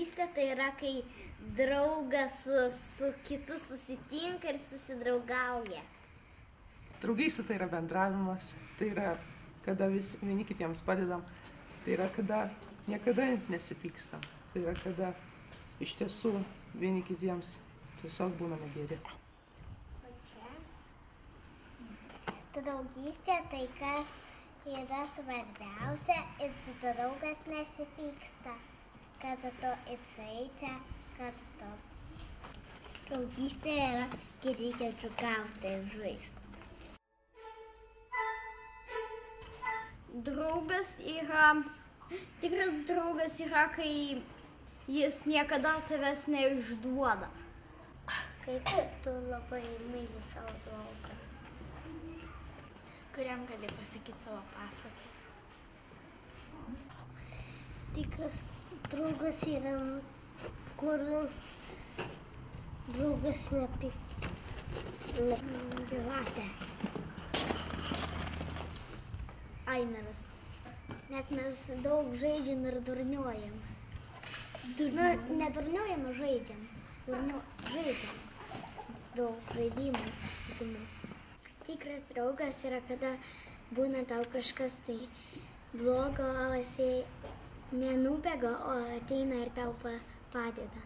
Draugystė tai yra, kai draugas su kitu susitinka ir susidraugauja. Draugystė tai yra bendravimas, tai yra, kada vieni kitiems padedam, tai yra, kada niekada nesipykstam, tai yra, kada iš tiesų vieni kitiems tiesiog būname geri. Draugystė tai kas yra svarbiausia ir draugas nesipyksta, kad to įsaitia, kad to. Draugystė yra, kai reikia draugauti ir žaisti. Tikras draugas yra, kai jis niekada tavęs neišduoda. Kaip tu labai myli savo draugą. Kuriam gali pasakyti savo paslaptis. Tikras draugas yra, kur draugas nepylatė. Aineras. Nes mes daug žaidžiam ir durniuojam. Nedurniuojam, žaidžiam. Žaidžiam. Daug žaidimų. Tikras draugas yra, kada būna tau kažkas tai blogo, o jisai nenubėga, o ateina ir tau padeda.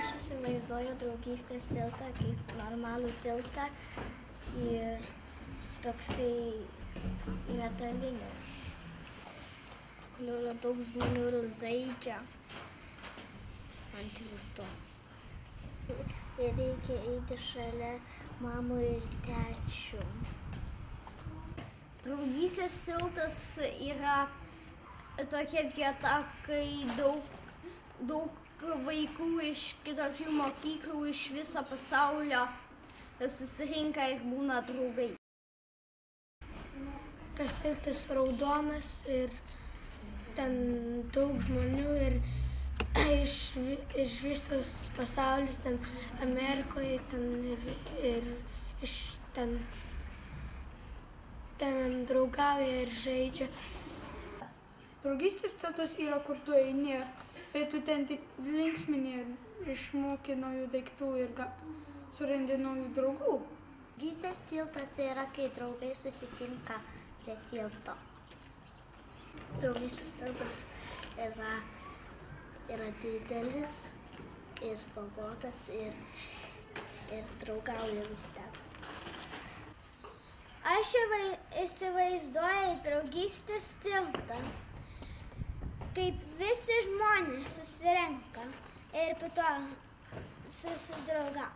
Aš įsivaizduoju draugystės tiltą kaip normalų tiltą ir toksai metalinis, kur daug žmonių žaidžia ant tilto. Ir reikia eiti šalia mamų ir tečių. Draugystės tiltas yra tokia vieta, kai daug vaikų iš kitokių mokyklų, iš viso pasaulio susirinka ir būna draugai. Tas tiltas raudonas ir ten daug žmonių ir iš visos pasaulis, ten Amerikoje, ir iš ten draugauja ir žaidžia. Draugystės tiltas yra, kur tu eini, ir tu ten tik linksmini, išmoki naujų daiktų ir surandi naujų draugų. Draugystės tiltas yra, kai draugai susitinka prie tilto. Draugystės tiltas yra didelis, ir spalvotas ir draugauja visi ten. Aš įsivaizduoju draugystės tiltą, kaip visi žmonės susirenka ir po to susidraugauja.